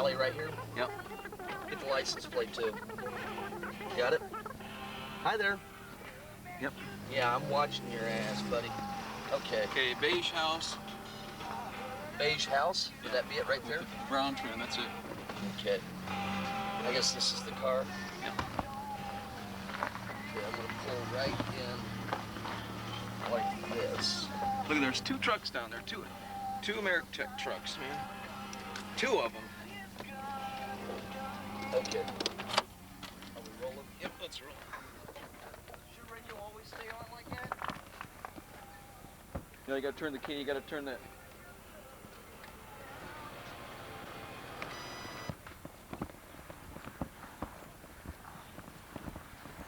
alley right here? Yep. Get the license plate too. Got it? Hi there. Yep. Yeah, I'm watching your ass, buddy. Okay. Okay, beige house. Beige house? Would that be it right there? Brown trim, that's it. Okay. I guess this is the car. Yep. Okay, I'm gonna pull right in like this. Look, there's 2 trucks down there, two Ameritech trucks, man. 2 of them. Okay. Are we rolling? Yep, let's roll. Does your radio always stay on like that? You gotta turn the key, you gotta turn that.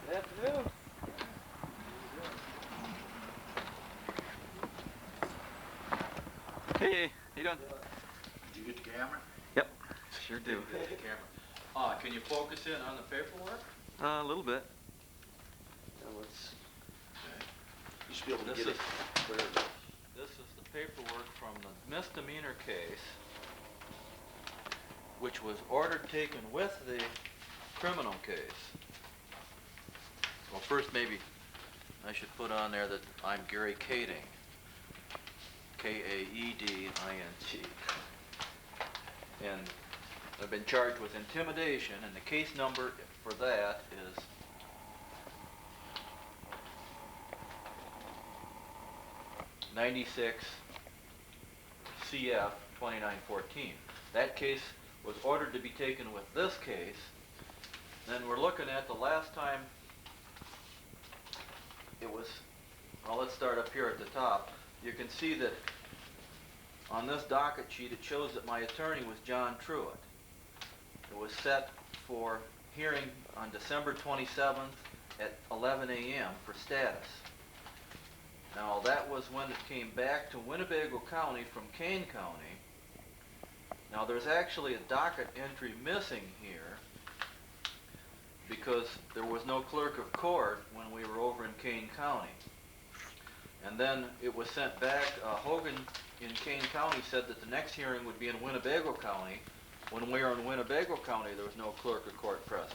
Good afternoon. Hey, how you doing? Did you get the camera? Yep, sure do. Get the camera. Can you focus in on the paperwork? Uh, A little bit. Now let's. Okay. You should be able to This get is- it clear. This is the paperwork from the misdemeanor case, which was ordered taken with the criminal case. Well, first maybe I should put on there that I'm Gary Kading. K-A-E-D-I-N-G. And I've been charged with intimidation, and the case number for that is 96 CF 2914. That case was ordered to be taken with this case. Then we're looking at the last time it was, well, let's start up here at the top. You can see that on this docket sheet it shows that my attorney was John Truitt. It was set for hearing on December 27th at 11 a.m. for status. Now that was when it came back to Winnebago County from Kane County. Now there's actually a docket entry missing here because there was no clerk of court when we were over in Kane County. And then it was sent back. Hogan in Kane County said that the next hearing would be in Winnebago County. When we were in Winnebago County, there was no clerk of court present.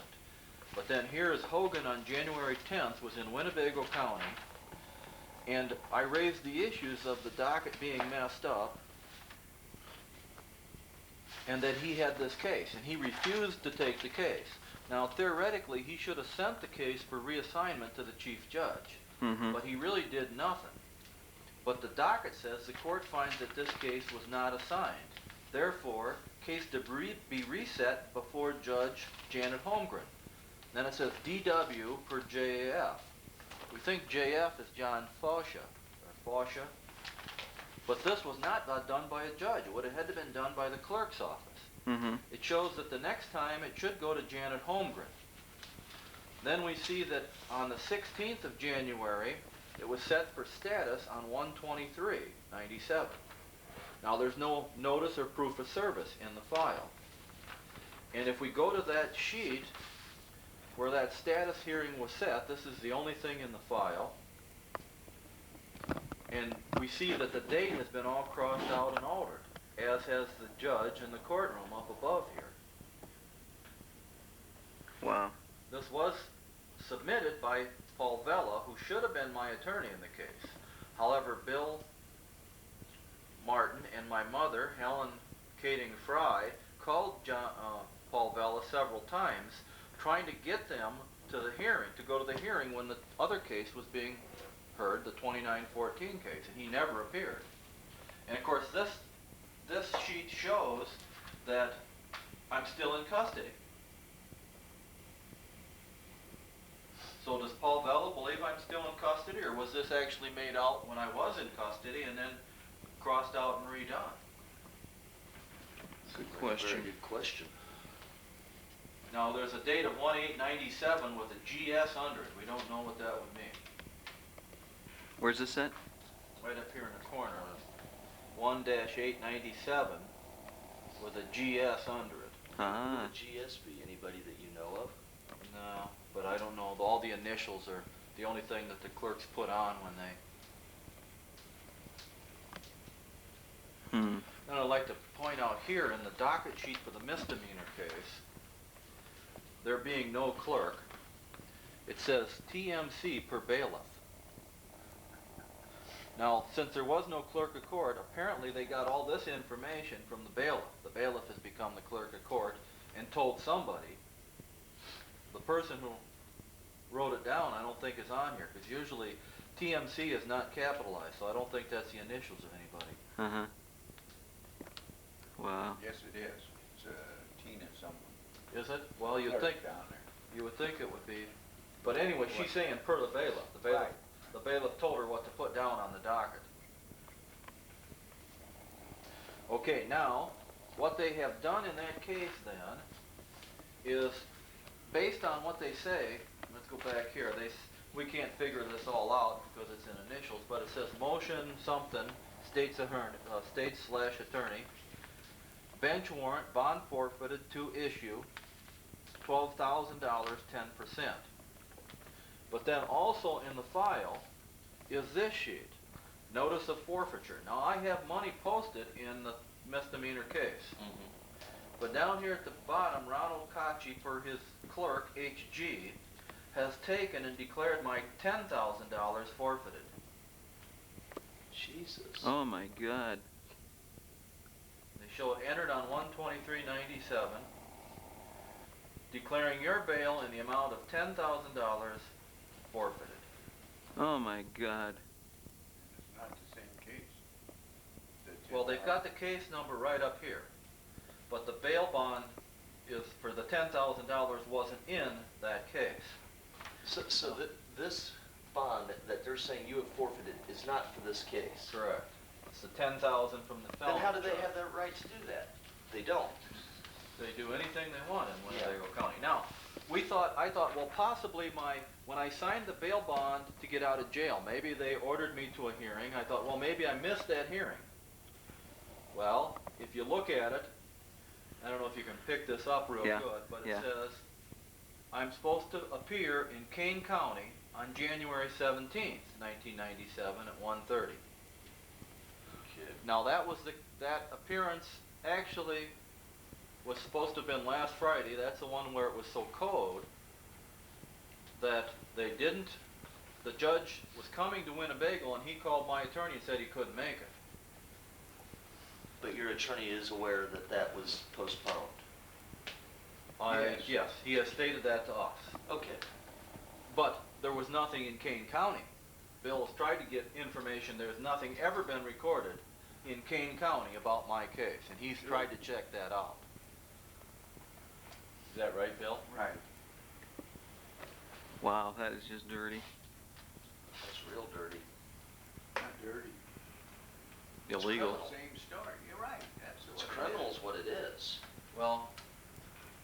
But then here is Hogan on January 10th was in Winnebago County, and I raised the issues of the docket being messed up and that he had this case, and he refused to take the case. Now, theoretically, he should have sent the case for reassignment to the chief judge, but he really did nothing. But the docket says the court finds that this case was not assigned. Therefore, case to be reset before Judge Janet Holmgren. Then it says DW per JAF. We think JF is John Fosha, or Fosha. But this was not done by a judge. It would have had to been done by the clerk's office. It shows that the next time it should go to Janet Holmgren. Then we see that on the 16th of January, it was set for status on 1/23/97. Now there's no notice or proof of service in the file. And if we go to that sheet where that status hearing was set, this is the only thing in the file. And we see that the date has been all crossed out and altered, as has the judge in the courtroom up above here. Wow. This was submitted by Paul Vella, who should have been my attorney in the case. However, Bill Martin and my mother, Helen Kading Fry, called Paul Vella several times, trying to get them to the hearing, to go to the hearing when the other case was being heard, the 2914 case, and he never appeared. And of course, this sheet shows that I'm still in custody. So does Paul Vella believe I'm still in custody, or was this actually made out when I was in custody and then crossed out and redone? Good question. Very good question. Now there's a date of 1/8/97 with a GS under it. We don't know what that would mean. Where's this at? Right up here in the corner. 1-897 with a GS under it. Ah. Would the GS be anybody that you know of? No, but I don't know. All the initials are the only thing that the clerks put on when they... And I'd like to point out here in the docket sheet for the misdemeanor case, there being no clerk, it says TMC per bailiff. Now, since there was no clerk of court, apparently they got all this information from the bailiff. The bailiff has become the clerk of court and told somebody. The person who wrote it down I don't think is on here, because usually TMC is not capitalized, so I don't think that's the initials of anybody. Uh-huh. Wow. Yes, it is. It's Tina someone. Is it? Well, you'd Clerk think, down there. you would think it would be. But anyway, she's saying per the bailiff. The bailiff told her what to put down on the docket. Okay, now, what they have done in that case then is, based on what they say, let's go back here, we can't figure this all out because it's in initials, but it says motion something, state/attorney, bench warrant, bond forfeited to issue, $12,000, 10%. But then also in the file is this sheet, notice of forfeiture. Now I have money posted in the misdemeanor case. But down here at the bottom, Ronald Kochi, for his clerk, HG, has taken and declared my $10,000 forfeited. Jesus. Oh my God. They show it entered on 1/23/97, declaring your bail in the amount of $10,000 forfeited. Oh my God. It's not the same case. Well, they've got the case number right up here, but the bail bond is for the $10,000 wasn't in that case. So this bond that they're saying you have forfeited is not for this case. Correct. It's the $10,000 from the felony Then how do they charge. have that right to do that? They don't. They do anything they want in Winnebago County. Now, I thought, well, possibly when I signed the bail bond to get out of jail, maybe they ordered me to a hearing. I thought, well, maybe I missed that hearing. Well, if you look at it, I don't know if you can pick this up real good, but it says, I'm supposed to appear in Kane County on January 17th, 1997 at 1:30. Okay. Now that appearance actually was supposed to have been last Friday. That's the one where it was so cold that they didn't. The judge was coming to Winnebago and he called my attorney and said he couldn't make it. But your attorney is aware that that was postponed. Yes, he has stated that to us. Okay. But there was nothing in Kane County. Bill has tried to get information. There's nothing ever been recorded in Kane County about my case, and he's tried to check that out. Is that right, Bill? Right. Wow, that is just dirty. That's real dirty. Not dirty. Illegal. criminal. Same story. You're right. That's It's what criminal it is what it is. Well,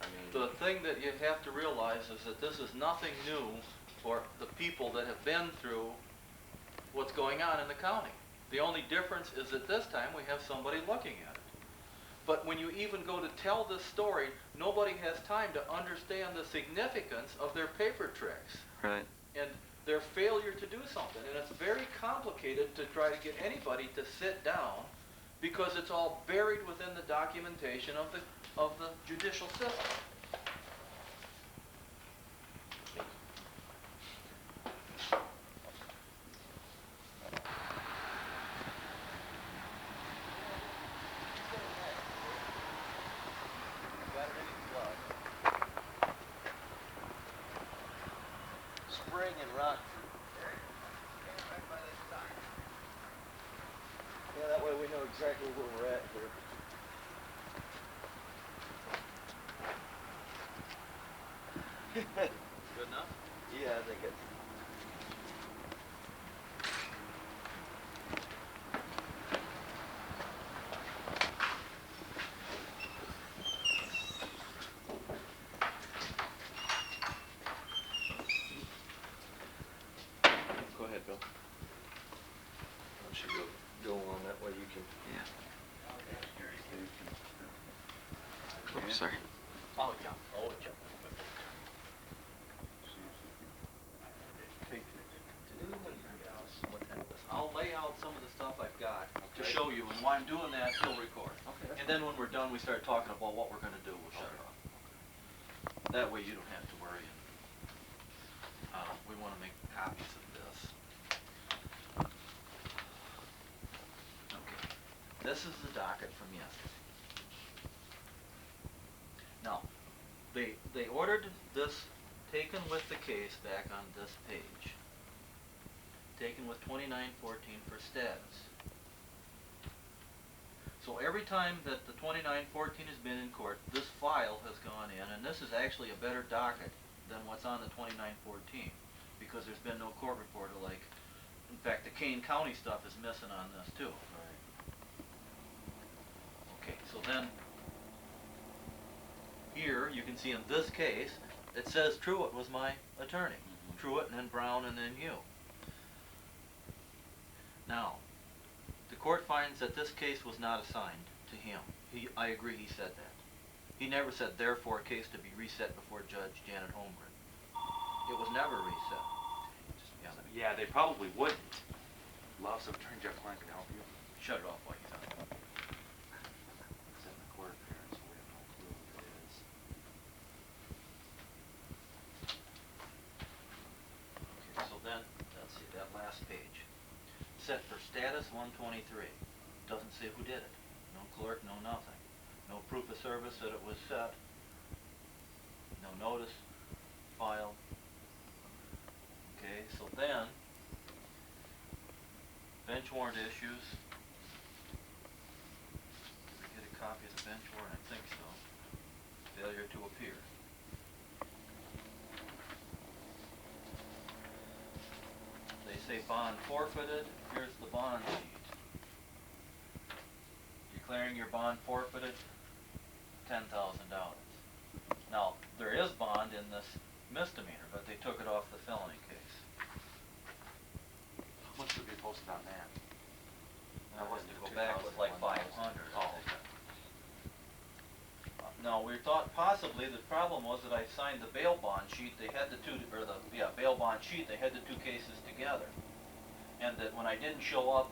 I mean, the thing that you have to realize is that this is nothing new for the people that have been through what's going on in the county. The only difference is that this time we have somebody looking at it. But when you even go to tell this story, nobody has time to understand the significance of their paper tricks Right. and their failure to do something. And it's very complicated to try to get anybody to sit down because it's all buried within the documentation of the judicial system. Spring in Rockford. Yeah, that way we know exactly where we're at here. Good enough? Yeah, I think it's. Go ahead, Bill. Why don't you go on that way you can. Yeah. is. Oops, sorry. Oh, yeah. Oh, yeah. I'll lay out some of the stuff I've got. Just show you, and while I'm doing that, he'll record. Okay, that's And then when we're done, we start talking about what we're gonna do, we'll shut it off. That way you don't have to worry. We wanna make copies of this. Okay, this is the docket from yesterday. Now, they ordered this taken with the case back on this page. Taken with 2914 for status. So every time that the 2914 has been in court, this file has gone in, and this is actually a better docket than what's on the 2914, because there's been no court reporter like, in fact, the Kane County stuff is missing on this too. Okay, so then, here, you can see in this case, it says Truitt was my attorney. Truitt, and then Brown, and then you. Now, the court finds that this case was not assigned to him. I agree he said that. He never said, therefore, a case to be reset before Judge Janet Holmgren. It was never reset. Yeah, they probably wouldn't. Law Attorney Jeff Kline can help you. Shut it off while you talk. It's in the court appearance, we have no clue what it is. Okay, so then, let's see, that last page. Set for status 123. Doesn't say who did it. No clerk, no nothing. No proof of service that it was set. No notice filed. Okay, so then, bench warrant issues. Did we get a copy of the bench warrant? I think so. Failure to appear. They say bond forfeited. Here's the bond sheet. Declaring your bond forfeited, $10,000. Now, there is bond in this misdemeanor, but they took it off the felony case. How much would be posted on that? Now, That wasn't to the go back with like 2,000, 500. Oh, okay. Now, we thought possibly the problem was that I signed the bail bond sheet, they had the two, or the, yeah, bail bond sheet, they had the two cases together. And that when I didn't show up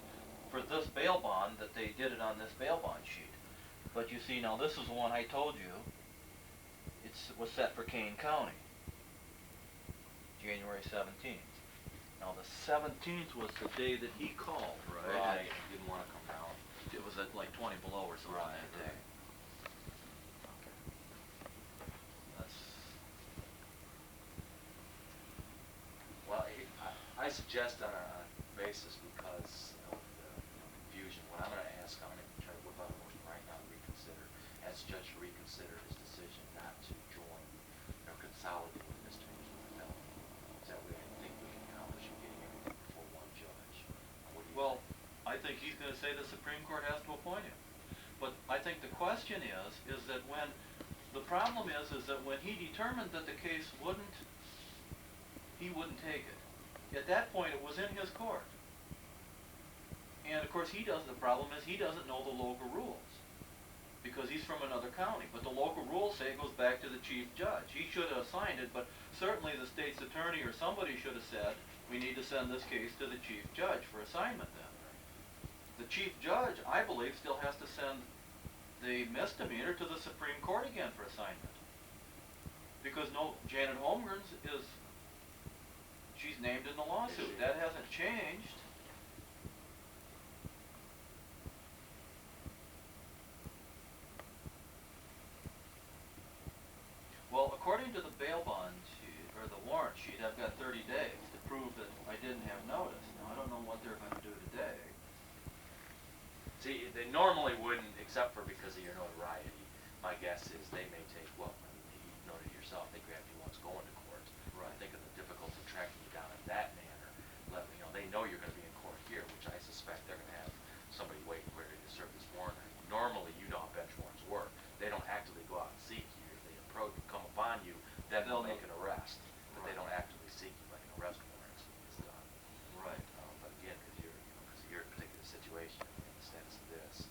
for this bail bond, that they did it on this bail bond sheet. But you see, now this is the one I told you, it was set for Kane County, January 17th. Now, the 17th was the day that he called, right? Right, you didn't want to come down. It was at like 20 below or something Right, that day. right. That's, Well, I suggest on a basis because of the confusion, what I'm going to ask, I'm going to try to whip out a motion right now to reconsider, ask the judge to reconsider his decision not to join or consolidate with misdemeanors with felony. That way I think we can accomplish getting everything before one judge. What do you well, think? I think he's gonna say the Supreme Court has to appoint him. But I think the question is that when, the problem is that when he determined that the case he wouldn't take it. At that point, it was in his court. And of course, the problem is he doesn't know the local rules, because he's from another county. But the local rules say it goes back to the chief judge. He should have assigned it, but certainly the state's attorney or somebody should have said, we need to send this case to the chief judge for assignment then. The chief judge, I believe, still has to send the misdemeanor to the Supreme Court again for assignment. Because Janet Holmgren's she's named in the lawsuit. That hasn't changed. Well, according to the bail bond sheet, or the warrant sheet, I've got 30 days to prove that I didn't have notice. Now, I don't know what they're going to do today. See, they normally wouldn't, except for because of your notoriety. My guess is they may take, well, you noted yourself, they grabbed you once going to court. Right. Think of the difficulty of tracking you down in that manner. They know you're going to be in court here, which I suspect they're going to have somebody waiting ready to serve this warrant. Normally, you know how bench warrants work. They don't actively go out and seek you. If they come upon you, then they'll make an arrest. But they don't actively seek you like an arrest warrant is done. Right. But again, because of your particular situation and the status of this,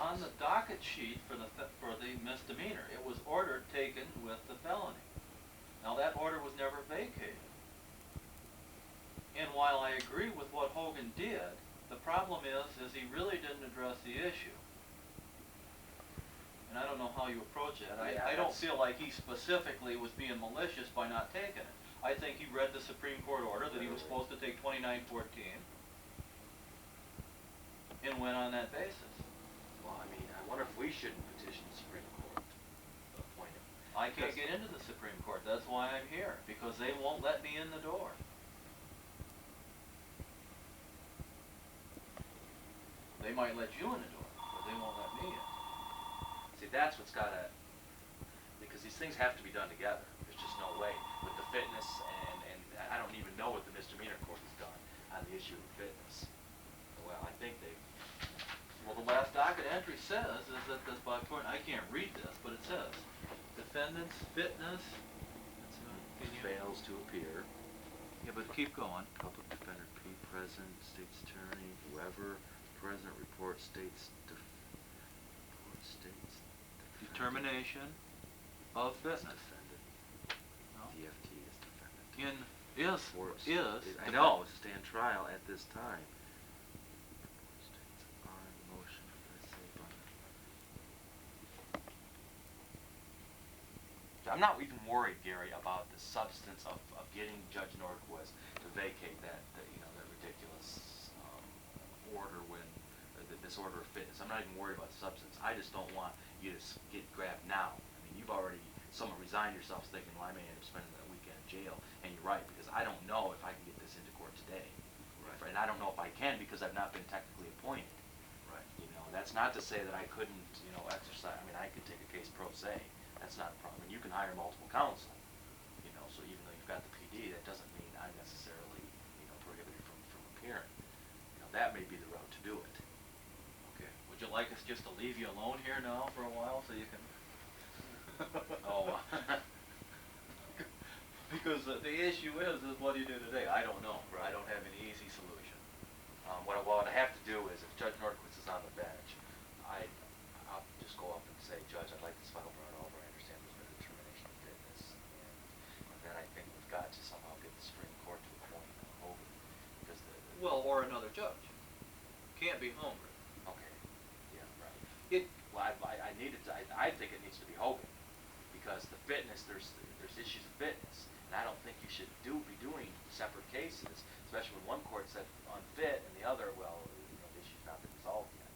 on the docket sheet for the misdemeanor. It was ordered taken with the felony. Now that order was never vacated. And while I agree with what Hogan did, the problem is he really didn't address the issue. And I don't know how you approach it. Yeah, I don't that's- feel like he specifically was being malicious by not taking it. I think he read the Supreme Court order that he was supposed to take 2914 and went on that basis. Well, I mean, I wonder if we shouldn't petition the Supreme Court to appoint him. I can't get into the Supreme Court. That's why I'm here, because they won't let me in the door. They might let you in the door, but they won't let me in. See, that's what's gotta, because these things have to be done together. There's just no way with the fitness and I don't even know what the misdemeanor court has done on the issue of fitness. Well, I think they, Well, the last docket entry says is that this by point, I can't read this, but it says, defendant's fitness, fails to appear. Yeah, but keep going. Public defender P present, state's attorney, whoever present report states Determination of fitness. defendant. No. DFT is defendant. I I know, stand trial at this time. States on motion for the same button. I'm not even worried, Gary, about the substance of getting Judge Nordquist to vacate that ridiculous order this order of fitness. I'm not even worried about the substance. I just don't want you to get grabbed now. I mean, you've already somewhat resigned yourselves thinking, well, I may end up spending that weekend in jail. And you're right, because I don't know if I can get this into court today. Right. And I don't know if I can because I've not been technically appointed. Right. That's not to say that I couldn't, exercise. I mean, I could take a case pro se. That's not a problem. And you can hire multiple counsel. So even though you've got the PD, that doesn't mean I'm necessarily, prohibited from appearing. That may be the route to do it. Okay. Would you like us just to leave you alone here now for a while so you can? Oh. Because the issue is what do you do today? I don't know. I don't have any easy solution. What I have to do is, if Judge Nordquist is on the bench, I'll just go up and say, Judge, I'd like this file brought over. I understand there's been a determination of fitness, and then I think we've got to somehow get the Supreme Court to appoint Hogan, because Well, or another judge. Can't be Holmgren. okay, yeah, right. Well, I think it needs to be Hogan, because the fitness, there's issues of fitness, and I don't think you should be doing separate cases, especially when one court said unfit and the other, well, the issue's not been resolved yet.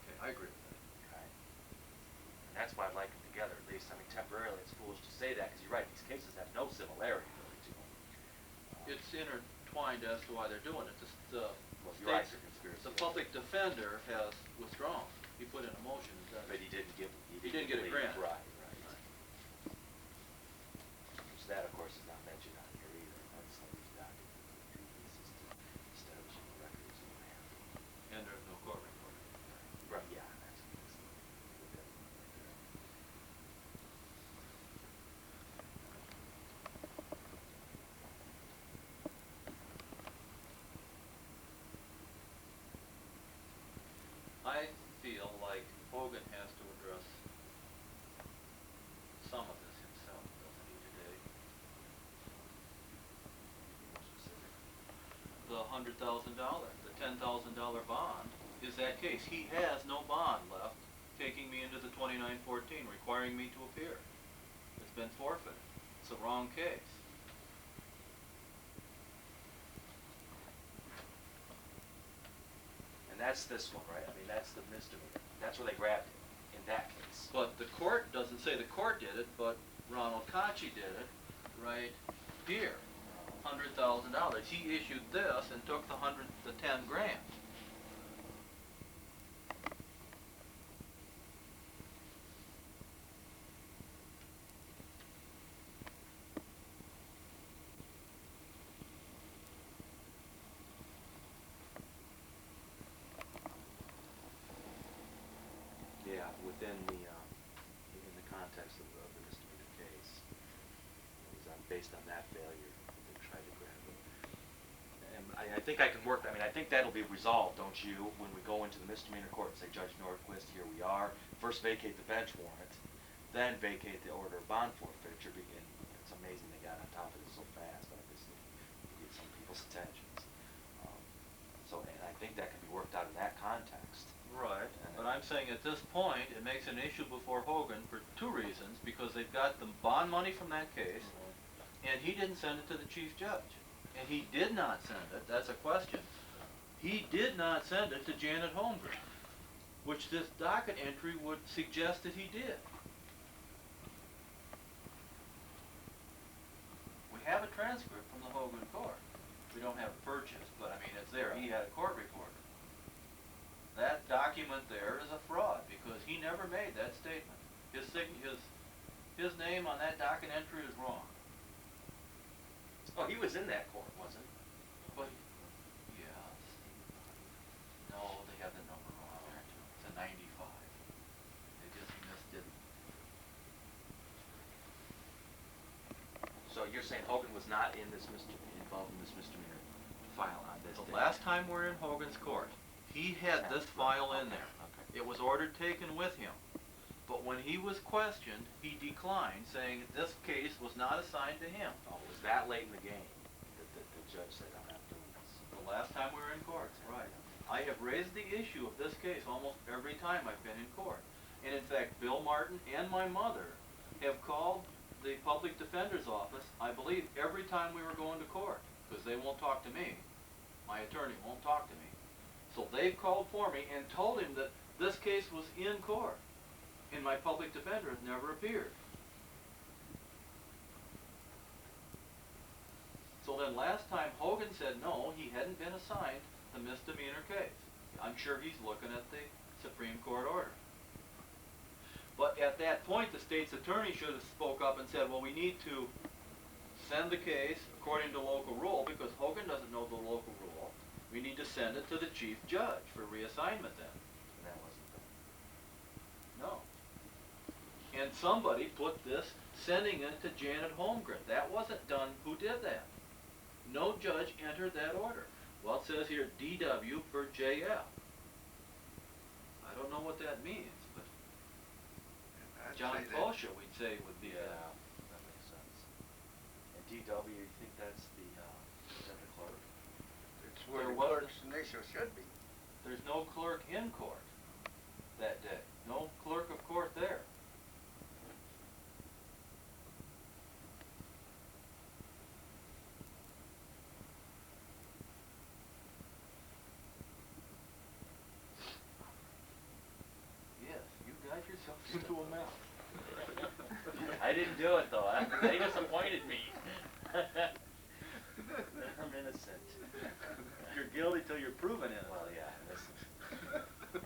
Okay, I agree with that. Okay. And that's why I'd like them together, at least. I mean, temporarily, it's foolish to say that, because you're right, these cases have no similarity really to them. It's intertwined as to why they're doing it. The Your eyes are conspiracy. the public defender has withdrawn. He put in a motion. But he didn't get a grant. Right. So that, of course, is not mentioned on here either. That's like these documents, pieces to establishing the records and what have you. And there's no court record. Right, yeah, that's the right there. I feel like Hogan has to address some of this himself, doesn't he, today? More specific. The $100,000, the $10,000 bond is that case. He has no bond left, taking me into the 2914, requiring me to appear. It's been forfeited. It's the wrong case. And that's this one, right? I mean, that's the misdemeanor. That's where they grabbed him, in that case. But the court doesn't say the court did it, but Ronald Conchi did it right here. $100,000. He issued this and took the 10 grand. Yeah, within in the context of the misdemeanor case, it was based on that failure, they tried to grab him. and I think I can work, I mean, I think that'll be resolved, don't you, when we go into the misdemeanor court and say, Judge Norquist, here we are, first vacate the bench warrant, then vacate the order of bond forfeiture, and it's amazing they got on top of it so fast, obviously, to get some people's attentions. So, and I think that can be worked out in that context. Right, but I'm saying at this point, it makes an issue before Hogan for two reasons, because they've got the bond money from that case, and he didn't send it to the chief judge. And he did not send it, that's a question. He did not send it to Janet Holmgren, which this docket entry would suggest that he did. We have a transcript from the Hogan court. We don't have it purchased, but I mean, it's there. He had a court reporter. That document there is a fraud, because he never made that statement. His name on that docket entry is wrong. Oh, he was in that court, wasn't he? But, yes. No, they have the number wrong there too. It's a 95. They just missed it. So you're saying Hogan was not in this involved in this misdemeanor file on this The day? last time we're in Hogan's court, he had this file in there. Okay. It was ordered taken with him. But when he was questioned, he declined, saying this case was not assigned to him. Oh, it was that late in the game that the judge said, I'm not doing this? The last time we were in court, right. I have raised the issue of this case almost every time I've been in court. And in fact, Bill Martin and my mother have called the public defender's office, I believe, every time we were going to court, because they won't talk to me. My attorney won't talk to me. So they've called for me and told him that this case was in court, and my public defender has never appeared. So then last time Hogan said no, he hadn't been assigned the misdemeanor case. I'm sure he's looking at the Supreme Court order. But at that point, the state's attorney should have spoke up and said, well, we need to send the case according to local rule, because Hogan doesn't know the local rule. We need to send it to the chief judge for reassignment then. And that wasn't done. No. And somebody put this, sending it to Janet Holmgren. That wasn't done. Who did that? No judge entered that order. Well, it says here DW for JF. I don't know what that means, but I'd John say that- Fosha, we'd say, would be Yeah, that makes sense. And DW, you think that's the, is that the clerk? It's where There the was- clerk's initial should be. There's no clerk in court that day. No clerk of court there. Yes, you got yourself into a mess. I didn't do it though. They disappointed me. I'm innocent. You're guilty till you're proven innocent. Well, yeah, innocent.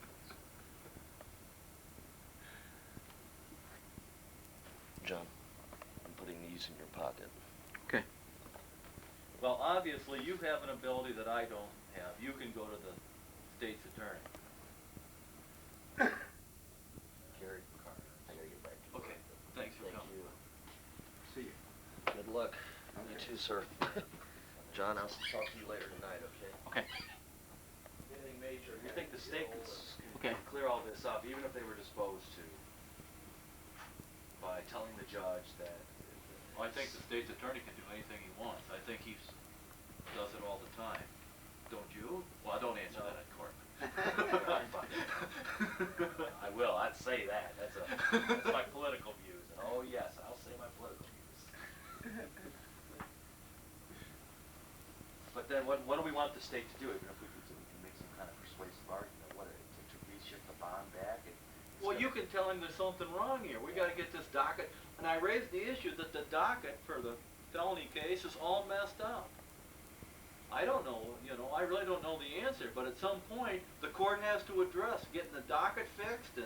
John, I'm putting these in your pocket. Okay. Well, obviously, you have an ability that I don't have. You can go to the state's attorney. Gary, I gotta get back to work. Okay, thanks for Thank coming. you. See you. Good luck. You too, sir. John, I'll talk to you later tonight, okay? Okay. Anything major? You think the state could Okay. clear all this up, even if they were disposed to, by telling the judge that... Well, I think the state's attorney can do anything he wants. I think he does it all the time. Don't you? Well, don't answer that in court. I'm fine. I will, I'd say that. That's my political views. And oh yes, I'll say my political views. But then what do we want the state to do, even if we can make some kind of persuasive argument? What, to reshift the bond back? Well, you can tell him there's something wrong here. We gotta get this docket. And I raised the issue that the docket for the felony case is all messed up. I don't know, I really don't know the answer, but at some point, the court has to address getting the docket fixed,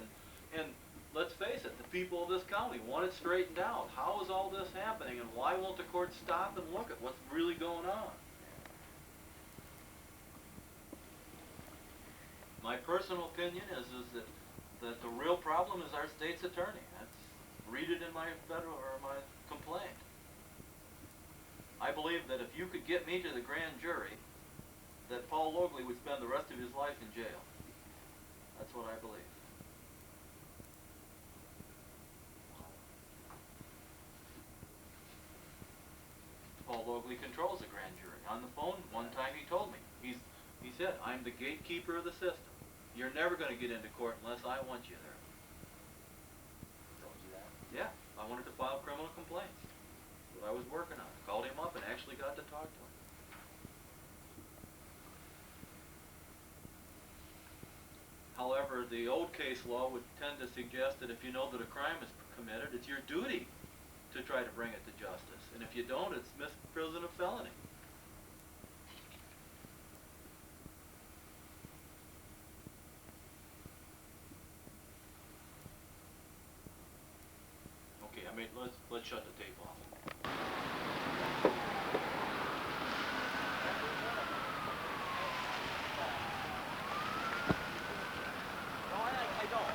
and let's face it, the people of this county want it straightened out. How is all this happening, and why won't the court stop and look at what's really going on? My personal opinion is that the real problem is our state's attorney. Read it in my my complaint. I believe that if you could get me to the grand jury that Paul Logley would spend the rest of his life in jail. That's what I believe. Paul Logley controls the grand jury. On the phone, one time he told me, he said, I'm the gatekeeper of the system. You're never going to get into court unless I want you there. Told you that? Yeah, I wanted to file criminal complaints. That's what I was working on. Called him up and actually got to talk to him. However, the old case law would tend to suggest that if you know that a crime is committed, it's your duty to try to bring it to justice. And if you don't, it's misprision of felony. Okay, let's shut the tape off. No, I don't.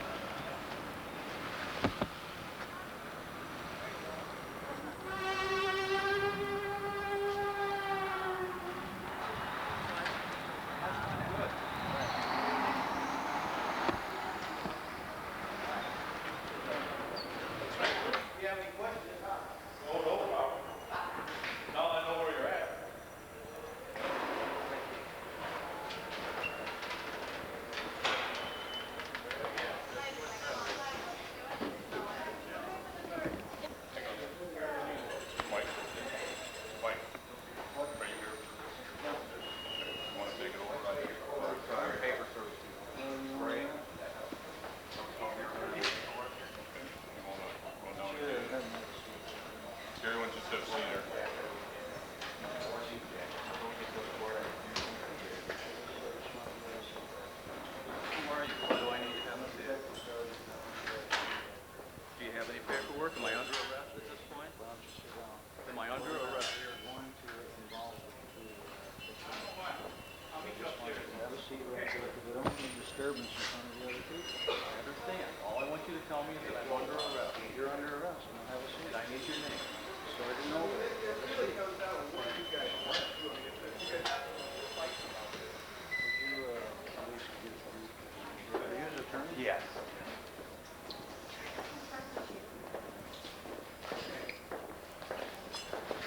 Yes.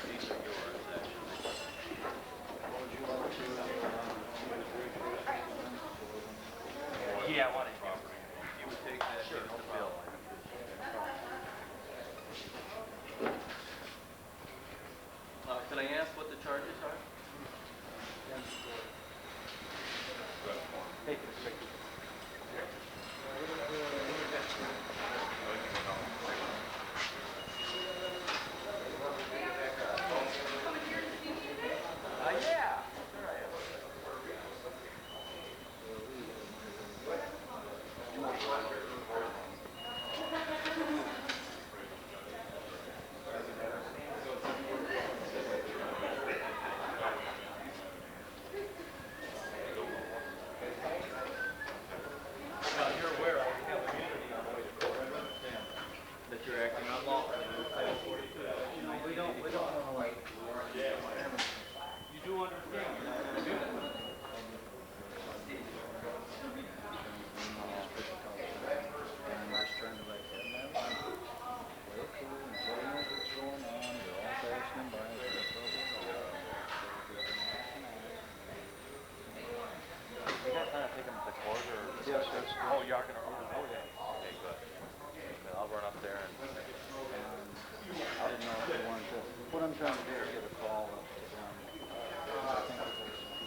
These are yours, actually. Yeah, I want it. You would take that, give it to Bill. Can I ask what the charges are? Take this picture. Yeah. Well, you're aware I have immunity on the way to court. I understand that you're acting unlawfully. We don't like. You do understand you're not going to do that. You guys trying to take him to court or? Yes, yes. Oh, you are gonna order that? Okay, good. Good, I'll run up there and. I didn't know if they wanted to. What I'm trying to do is get a call up to them. I think that there's some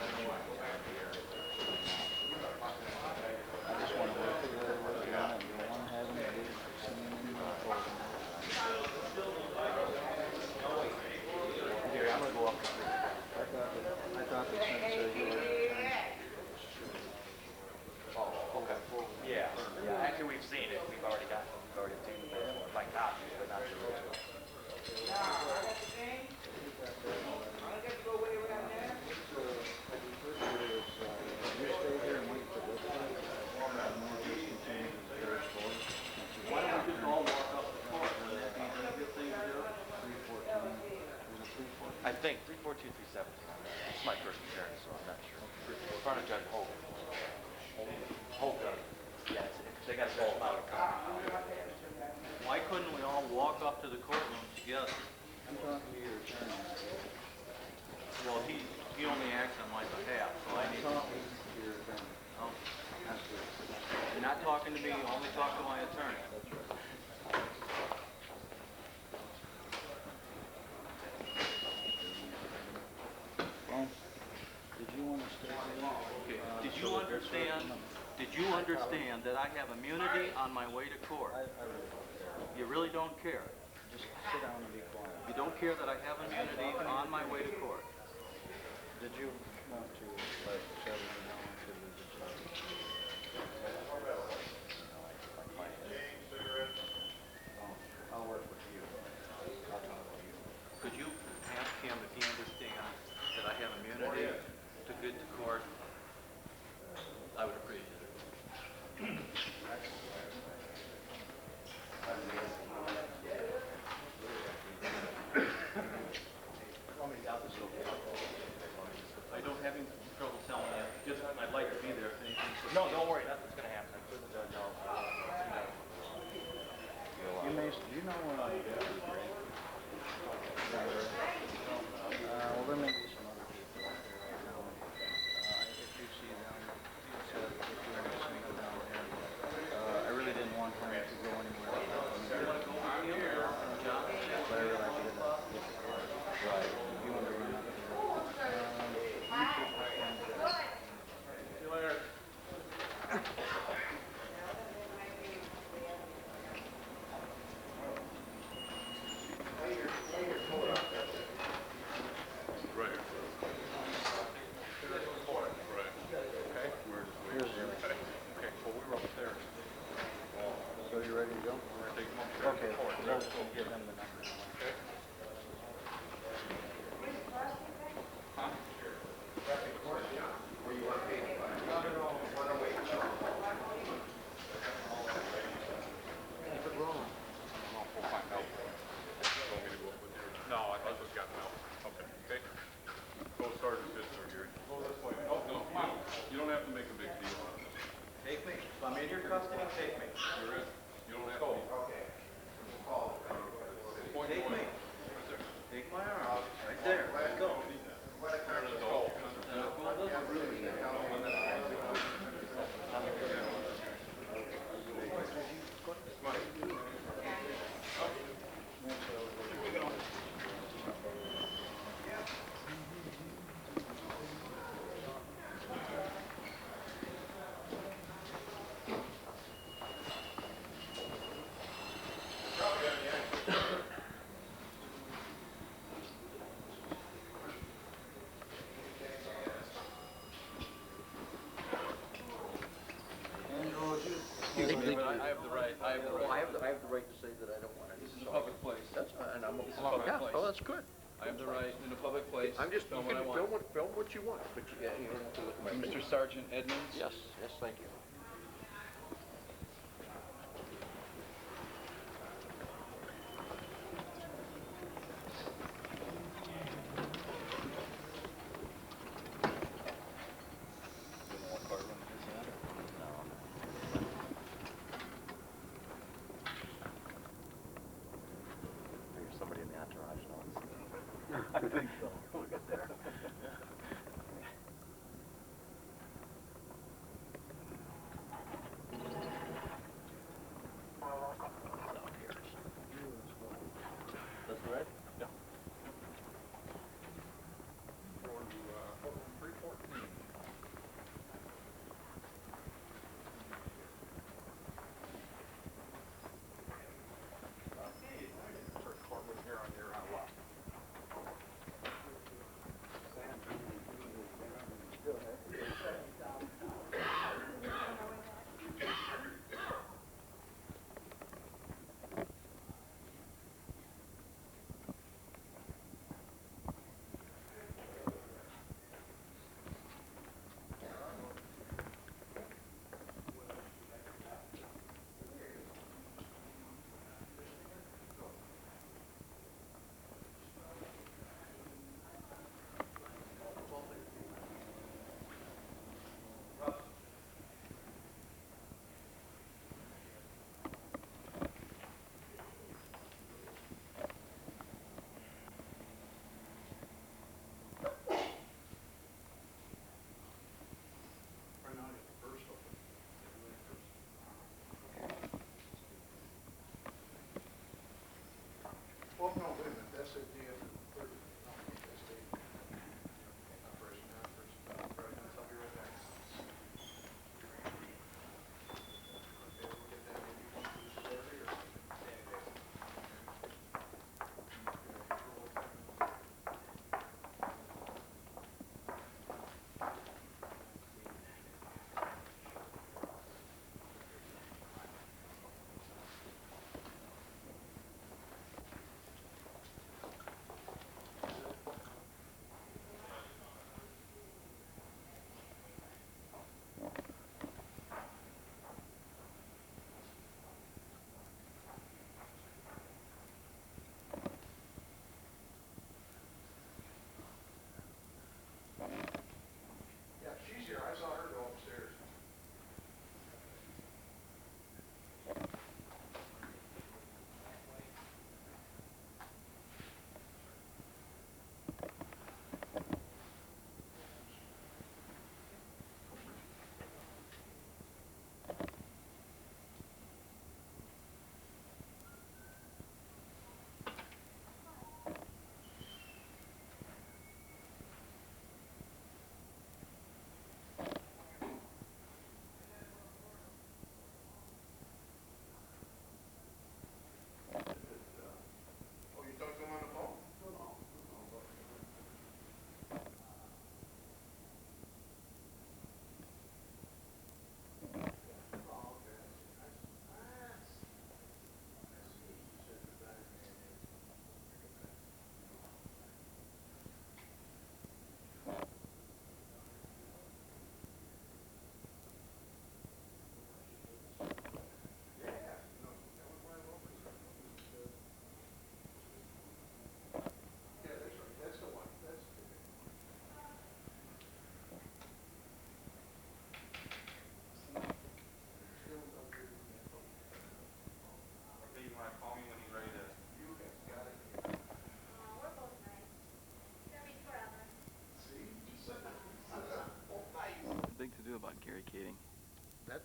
people. I just want to work together with them and we don't want to have any big singing in the program. Here, I'm gonna go up. I thought that since you were Oh, okay. Yeah, yeah, actually, we've seen it. We've already seen the best one, like copies, but not the original. 42317. It's my first appearance, so I'm not sure. In front of Judge Hogan. Hogan. Yeah, they got to go out of Why couldn't we all walk up to the courtroom together? I'm talking to your attorney. Well, he only acts on my behalf, so I I'm need talking to your attorney. Oh, That's good. you're not talking to me, you only talk to my attorney. That's right. Well, did you want to stay here? Okay, did you understand that I have immunity on my way to court? I really don't care. You really don't care? Just sit down and be quiet. You don't care that I have immunity on my way to court? Did you want to let Chevy know to the judge? I'll work with you. I'll talk to you. Could you ask him if he understands that I have immunity to get to court? I would appreciate it. I don't have any trouble telling you. Just I'd like to be there if anything. No, don't worry, nothing's going to happen. I'm sure the judge will. You may, do you know what I did? Well, there may be some other people out there right now. If you see them, you said if you want to see them down there. I really didn't want him to go anywhere without them. But I realized you didn't have to get the car. Right. You want to run up there. You keep my contact. See you later. Here's your. Okay, well, we were upstairs. So you ready to go? We're going to take them upstairs. Okay, we'll give them the number. Okay. No, I think we've got them out. Okay. Go start at this one, Gary. Oh, no, you don't have to make a big deal on this. Take me. If I'm in your custody, take me. You're in. You don't have to. Okay. Take me. Take my arm. Right there. Let's go. I have the right. I have the right. I have the right to say that I don't want it. This is a public place. That's fine. I'm This is a public yeah. place. Oh, that's good. I have the right in a public place. I'm just film you what I can want. film what you want, but you don't have to look at my Mr. Sergeant Edmonds? Yes, thank you. Somebody in the entourage knows. I think so. We'll get there.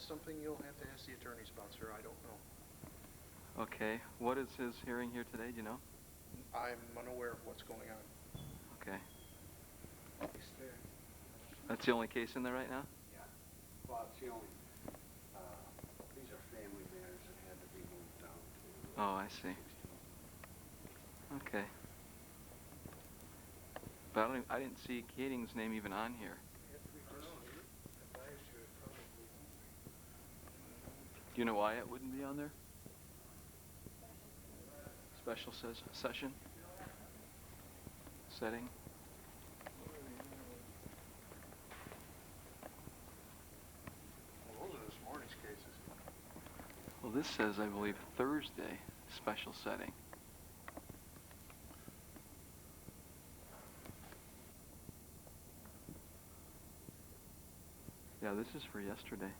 That's something you'll have to ask the attorneys about, sir. I don't know. Okay. What is his hearing here today? Do you know? I'm unaware of what's going on. Okay. That's the only case in there right now? Yeah. Well, it's the only, these are family matters that had to be moved down to. Oh, I see. Okay. But I didn't see Kading's name even on here. Do you know why it wouldn't be on there? Special session? Setting? Well, those are this morning's cases. Well, this says, I believe, Thursday, special setting. Yeah, this is for yesterday.